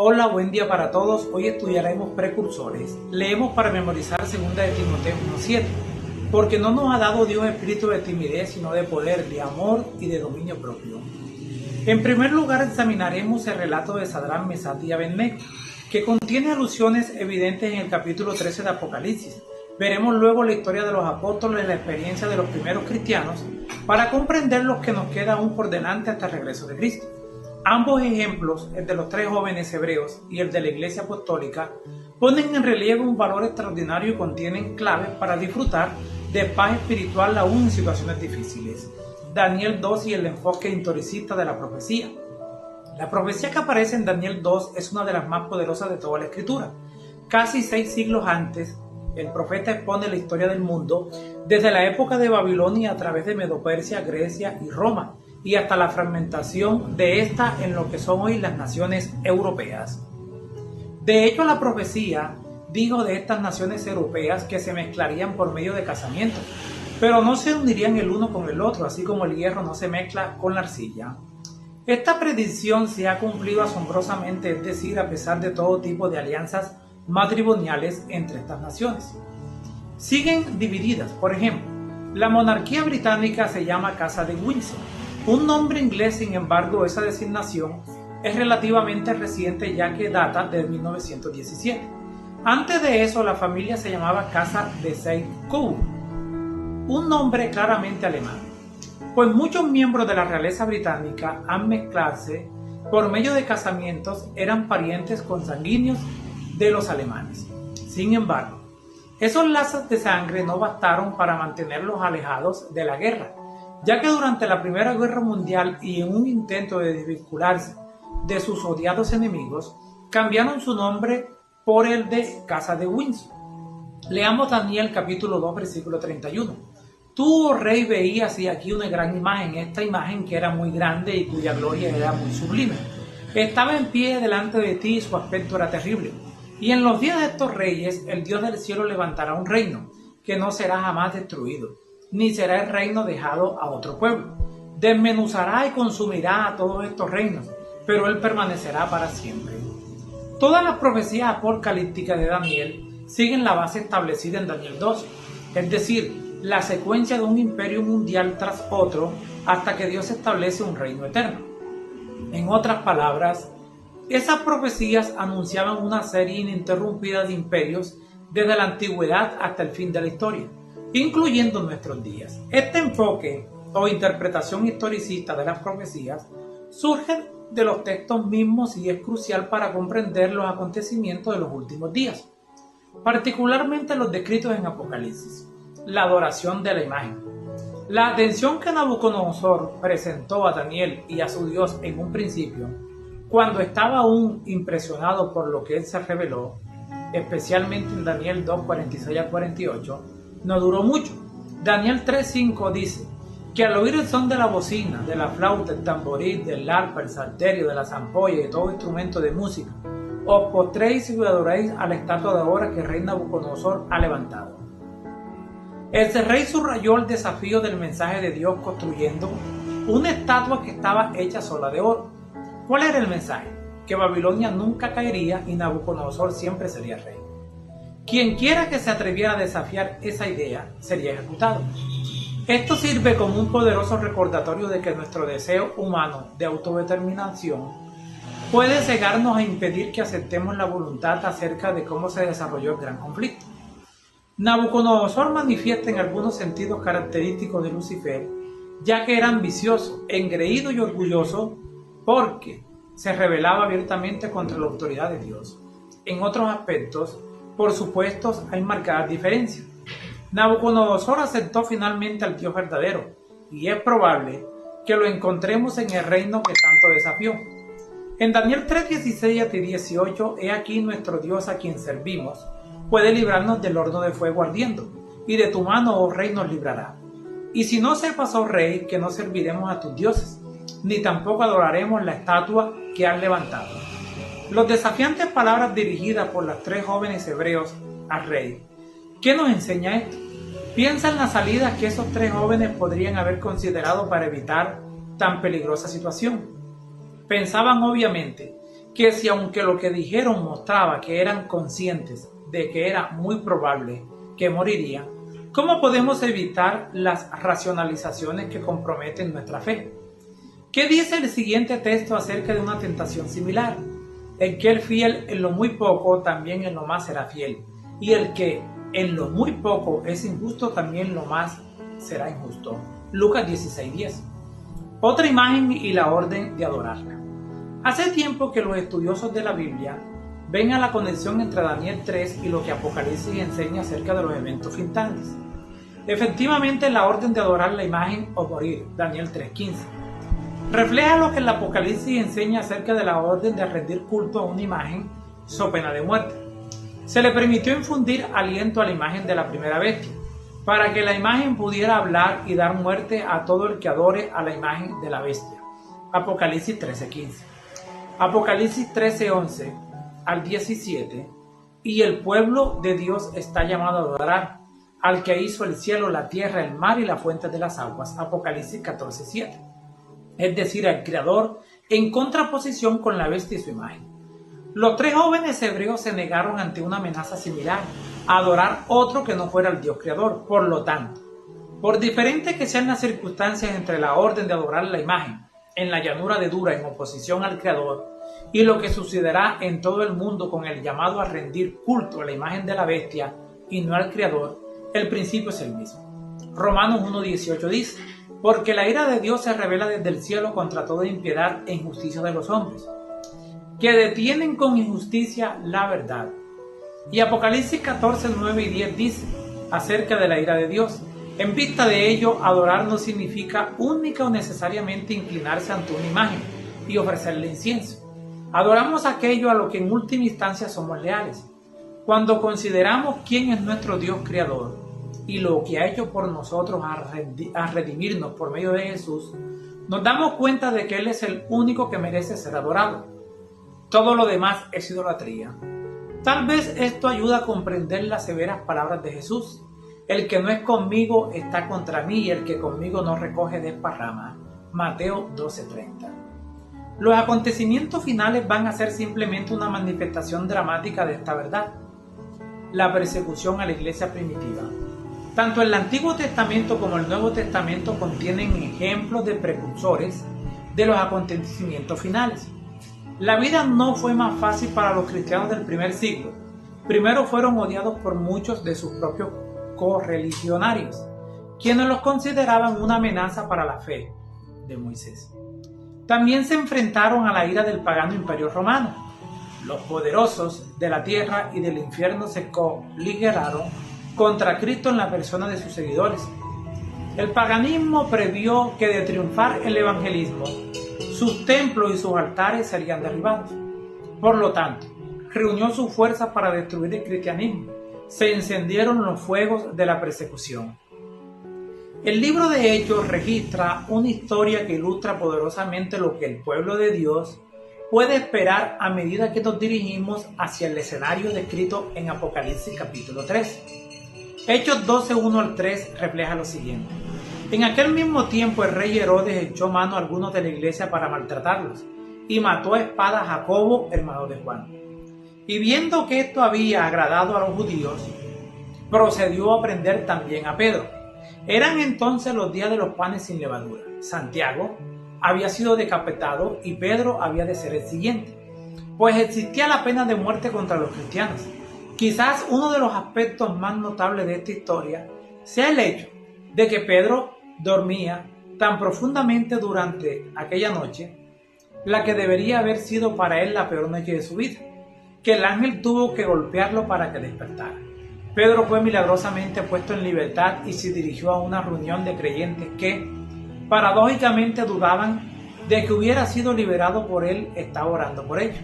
Hola, buen día para todos. Hoy estudiaremos precursores. Leemos para memorizar 2 de Timoteo 1:7. Porque no nos ha dado Dios espíritu de timidez, sino de poder, de amor y de dominio propio. En primer lugar, examinaremos el relato de Sadrán, Mesach y Abed-nego, que contiene alusiones evidentes en el capítulo 13 de Apocalipsis. Veremos luego la historia de los apóstoles y la experiencia de los primeros cristianos para comprender lo que nos queda aún por delante hasta el regreso de Cristo. Ambos ejemplos, el de los 3 jóvenes hebreos y el de la Iglesia Apostólica, ponen en relieve un valor extraordinario y contienen claves para disfrutar de paz espiritual aún en situaciones difíciles. Daniel 2 y el enfoque historicista de la profecía. La profecía que aparece en Daniel 2 es una de las más poderosas de toda la Escritura. Casi 6 siglos antes, el profeta expone la historia del mundo desde la época de Babilonia a través de Medo-Persia, Grecia y Roma, y hasta la fragmentación de esta en lo que son hoy las naciones europeas. De hecho, la profecía dijo de estas naciones europeas que se mezclarían por medio de casamientos, pero no se unirían el uno con el otro, así como el hierro no se mezcla con la arcilla. Esta predicción se ha cumplido asombrosamente, es decir, a pesar de todo tipo de alianzas matrimoniales entre estas naciones. Siguen divididas, por ejemplo, la monarquía británica se llama Casa de Windsor. Un nombre inglés, sin embargo, esa designación es relativamente reciente ya que data de 1917. Antes de eso, la familia se llamaba Casa de Saint-Cloud, un nombre claramente alemán. Pues muchos miembros de la realeza británica, al mezclarse por medio de casamientos, eran parientes consanguíneos de los alemanes. Sin embargo, esos lazos de sangre no bastaron para mantenerlos alejados de la guerra, ya que durante la Primera Guerra Mundial y en un intento de desvincularse de sus odiados enemigos, cambiaron su nombre por el de Casa de Windsor. Leamos Daniel capítulo 2, versículo 31. Tú, oh rey, veías y aquí una gran imagen, esta imagen que era muy grande y cuya gloria era muy sublime. Estaba en pie delante de ti y su aspecto era terrible. Y en los días de estos reyes, el Dios del cielo levantará un reino que no será jamás destruido, ni será el reino dejado a otro pueblo. Desmenuzará y consumirá a todos estos reinos, pero él permanecerá para siempre. Todas las profecías apocalípticas de Daniel siguen la base establecida en Daniel 2, es decir, la secuencia de un imperio mundial tras otro hasta que Dios establece un reino eterno. En otras palabras, esas profecías anunciaban una serie ininterrumpida de imperios desde la antigüedad hasta el fin de la historia, incluyendo nuestros días. Este enfoque o interpretación historicista de las profecías surge de los textos mismos y es crucial para comprender los acontecimientos de los últimos días, particularmente los descritos en Apocalipsis. La adoración de la imagen. La atención que Nabucodonosor presentó a Daniel y a su Dios en un principio, cuando estaba aún impresionado por lo que él se reveló, especialmente en Daniel 2, 46 al 48, no duró mucho. Daniel 3:5 dice que al oír el son de la bocina, de la flauta, el tamboril, del arpa, el salterio, de la zampolla y de todo instrumento de música, os postréis y adoréis a la estatua de oro que el rey Nabucodonosor ha levantado. Este rey subrayó el desafío del mensaje de Dios construyendo una estatua que estaba hecha sola de oro. ¿Cuál era el mensaje? Que Babilonia nunca caería y Nabucodonosor siempre sería rey. Quien quiera que se atreviera a desafiar esa idea sería ejecutado. Esto sirve como un poderoso recordatorio de que nuestro deseo humano de autodeterminación puede cegarnos a impedir que aceptemos la voluntad acerca de cómo se desarrolló el gran conflicto. Nabucodonosor manifiesta en algunos sentidos característicos de Lucifer, ya que era ambicioso, engreído y orgulloso porque se rebelaba abiertamente contra la autoridad de Dios. En otros aspectos, por supuesto, hay marcadas diferencias. Nabucodonosor aceptó finalmente al Dios verdadero, y es probable que lo encontremos en el reino que tanto desafió. En Daniel 3:16 y 18, he aquí nuestro Dios a quien servimos, puede librarnos del horno de fuego ardiendo, y de tu mano, oh rey, nos librará. Y si no sepas, oh rey, que no serviremos a tus dioses, ni tampoco adoraremos la estatua que has levantado. Las desafiantes palabras dirigidas por las 3 jóvenes hebreos al rey. ¿Qué nos enseña esto? Piensa en las salidas que esos 3 jóvenes podrían haber considerado para evitar tan peligrosa situación. Pensaban obviamente que si aunque lo que dijeron mostraba que eran conscientes de que era muy probable que moriría, ¿cómo podemos evitar las racionalizaciones que comprometen nuestra fe? ¿Qué dice el siguiente texto acerca de una tentación similar? El que es fiel en lo muy poco, también en lo más será fiel. Y el que en lo muy poco es injusto, también en lo más será injusto. Lucas 16:10. Otra imagen y la orden de adorarla. Hace tiempo que los estudiosos de la Biblia ven a la conexión entre Daniel 3 y lo que Apocalipsis enseña acerca de los eventos finales. Efectivamente, la orden de adorar la imagen o morir, Daniel 3:15. Refleja lo que el Apocalipsis enseña acerca de la orden de rendir culto a una imagen so pena de muerte. Se le permitió infundir aliento a la imagen de la primera bestia, para que la imagen pudiera hablar y dar muerte a todo el que adore a la imagen de la bestia. Apocalipsis 13:15. Apocalipsis 13:11 al 17. Y el pueblo de Dios está llamado a adorar al que hizo el cielo, la tierra, el mar y la fuente de las aguas. Apocalipsis 14:7. Es decir, al Creador, en contraposición con la bestia y su imagen. Los tres jóvenes hebreos se negaron ante una amenaza similar, a adorar otro que no fuera el Dios Creador. Por lo tanto, por diferentes que sean las circunstancias entre la orden de adorar la imagen en la llanura de Dura en oposición al Creador y lo que sucederá en todo el mundo con el llamado a rendir culto a la imagen de la bestia y no al Creador, el principio es el mismo. Romanos 1:18 dice: porque la ira de Dios se revela desde el cielo contra toda impiedad e injusticia de los hombres, que detienen con injusticia la verdad. Y Apocalipsis 14:9 y 10 dice acerca de la ira de Dios: en vista de ello, adorar no significa única o necesariamente inclinarse ante una imagen y ofrecerle incienso. Adoramos aquello a lo que en última instancia somos leales. Cuando consideramos quién es nuestro Dios Creador y lo que ha hecho por nosotros a redimirnos por medio de Jesús, nos damos cuenta de que Él es el único que merece ser adorado. Todo lo demás es idolatría. Tal vez esto ayuda a comprender las severas palabras de Jesús: el que no es conmigo está contra mí, y el que conmigo no recoge desparrama. Mateo 12:30. Los acontecimientos finales van a ser simplemente una manifestación dramática de esta verdad: la persecución a la iglesia primitiva. Tanto el Antiguo Testamento como el Nuevo Testamento contienen ejemplos de precursores de los acontecimientos finales. La vida no fue más fácil para los cristianos del primer siglo. Primero fueron odiados por muchos de sus propios correligionarios, quienes los consideraban una amenaza para la fe de Moisés. También se enfrentaron a la ira del pagano imperio romano. Los poderosos de la tierra y del infierno se coligeraron contra Cristo en la persona de sus seguidores. El paganismo previó que de triunfar el evangelismo, sus templos y sus altares serían derribados. Por lo tanto, reunió sus fuerzas para destruir el cristianismo. Se encendieron los fuegos de la persecución. El libro de Hechos registra una historia que ilustra poderosamente lo que el pueblo de Dios puede esperar a medida que nos dirigimos hacia el escenario descrito en Apocalipsis capítulo 3. Hechos 12:1 al 3 refleja lo siguiente: en aquel mismo tiempo el rey Herodes echó mano a algunos de la iglesia para maltratarlos y mató a espada a Jacobo, hermano de Juan. Y viendo que esto había agradado a los judíos, procedió a prender también a Pedro. Eran entonces los días de los panes sin levadura. Santiago había sido decapitado y Pedro había de ser el siguiente, pues existía la pena de muerte contra los cristianos. Quizás uno de los aspectos más notables de esta historia sea el hecho de que Pedro dormía tan profundamente durante aquella noche, la que debería haber sido para él la peor noche de su vida, que el ángel tuvo que golpearlo para que despertara. Pedro fue milagrosamente puesto en libertad y se dirigió a una reunión de creyentes que, paradójicamente, dudaban de que hubiera sido liberado por él. Estaba orando por ellos.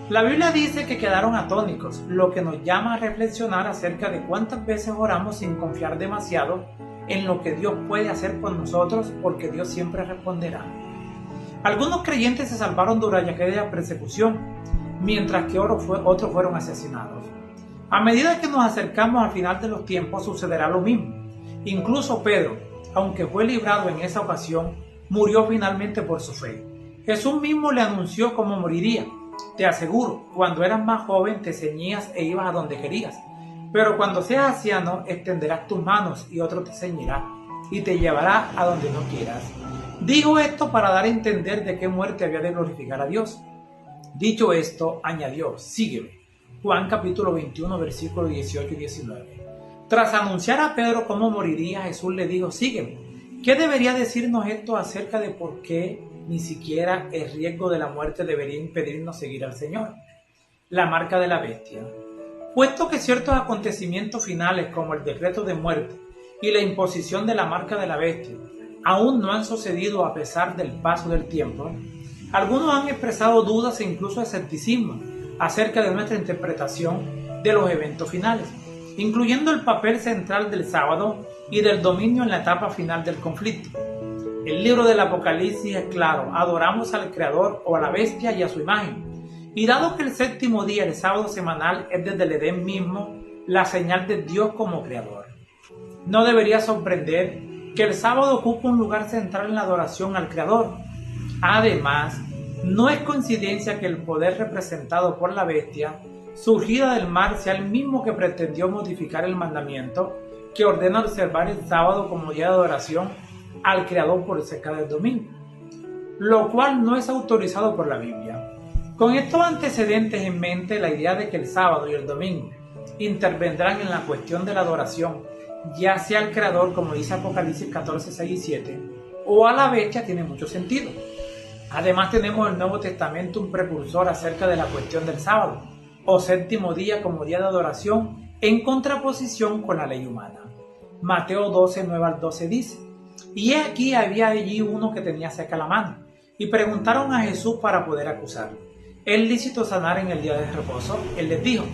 La Biblia dice que quedaron atónitos, lo que nos llama a reflexionar acerca de cuántas veces oramos sin confiar demasiado en lo que Dios puede hacer por nosotros, porque Dios siempre responderá. Algunos creyentes se salvaron durante aquella persecución, mientras que otros fueron asesinados. A medida que nos acercamos al final de los tiempos sucederá lo mismo. Incluso Pedro, aunque fue librado en esa ocasión, murió finalmente por su fe. Jesús mismo le anunció cómo moriría. Te aseguro, cuando eras más joven te ceñías e ibas a donde querías, pero cuando seas anciano extenderás tus manos y otro te ceñirá y te llevará a donde no quieras. Dijo esto para dar a entender de qué muerte había de glorificar a Dios. Dicho esto, añadió, sígueme. Juan capítulo 21, versículos 18 y 19. Tras anunciar a Pedro cómo moriría, Jesús le dijo, sígueme. ¿Qué debería decirnos esto acerca de por qué ni siquiera el riesgo de la muerte debería impedirnos seguir al Señor? La marca de la bestia. Puesto que ciertos acontecimientos finales como el decreto de muerte y la imposición de la marca de la bestia aún no han sucedido a pesar del paso del tiempo, algunos han expresado dudas e incluso escepticismo acerca de nuestra interpretación de los eventos finales, incluyendo el papel central del sábado y del dominio en la etapa final del conflicto. El libro del Apocalipsis es claro, adoramos al Creador o a la bestia y a su imagen. Y dado que el séptimo día, el sábado semanal, es desde el Edén mismo la señal de Dios como Creador, no debería sorprender que el sábado ocupa un lugar central en la adoración al Creador. Además, no es coincidencia que el poder representado por la bestia surgida del mar sea el mismo que pretendió modificar el mandamiento que ordena observar el sábado como día de adoración al Creador por cerca del domingo, lo cual no es autorizado por la Biblia. Con estos antecedentes en mente, la idea de que el sábado y el domingo intervendrán en la cuestión de la adoración, ya sea al Creador, como dice Apocalipsis 14, 6 y 7, o a la bestia, tiene mucho sentido. Además tenemos en el Nuevo Testamento un precursor acerca de la cuestión del sábado, o séptimo día como día de adoración, en contraposición con la ley humana. Mateo 12, 9 al 12 dice, y he aquí había allí uno que tenía seca la mano, y preguntaron a Jesús para poder acusarlo, ¿es lícito sanar en el día de reposo? Él les dijo,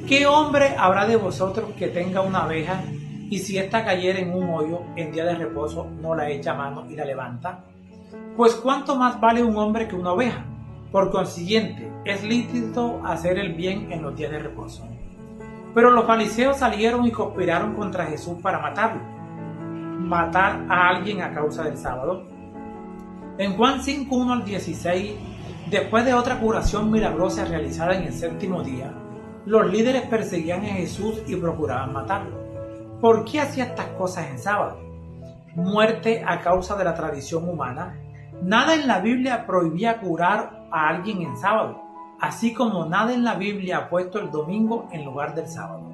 ¿qué hombre habrá de vosotros que tenga una abeja, y si ésta cayera en un hoyo en día de reposo, no la echa a mano y la levanta? Pues cuánto más vale un hombre que una oveja. Por consiguiente, es lícito hacer el bien en los días de reposo. Pero los fariseos salieron y conspiraron contra Jesús para matarlo. Matar a alguien a causa del sábado. En Juan 5, 1 al 16, después de otra curación milagrosa realizada en el séptimo día, los líderes perseguían a Jesús y procuraban matarlo. ¿Por qué hacía estas cosas en sábado? Muerte a causa de la tradición humana. Nada en la Biblia prohibía curar a alguien en sábado, así como nada en la Biblia ha puesto el domingo en lugar del sábado.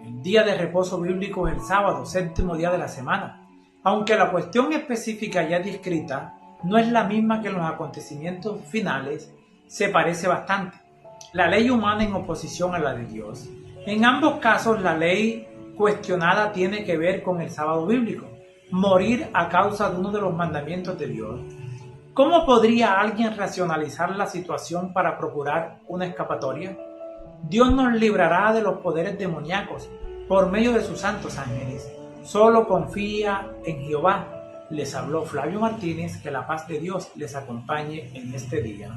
El día de reposo bíblico es el sábado, séptimo día de la semana. Aunque la cuestión específica ya descrita no es la misma que en los acontecimientos finales, se parece bastante. La ley humana en oposición a la de Dios. En ambos casos, la ley cuestionada tiene que ver con el sábado bíblico, morir a causa de uno de los mandamientos de Dios. ¿Cómo podría alguien racionalizar la situación para procurar una escapatoria? Dios nos librará de los poderes demoníacos por medio de sus santos ángeles. Solo confía en Jehová. Les habló Flavio Martínez, que la paz de Dios les acompañe en este día.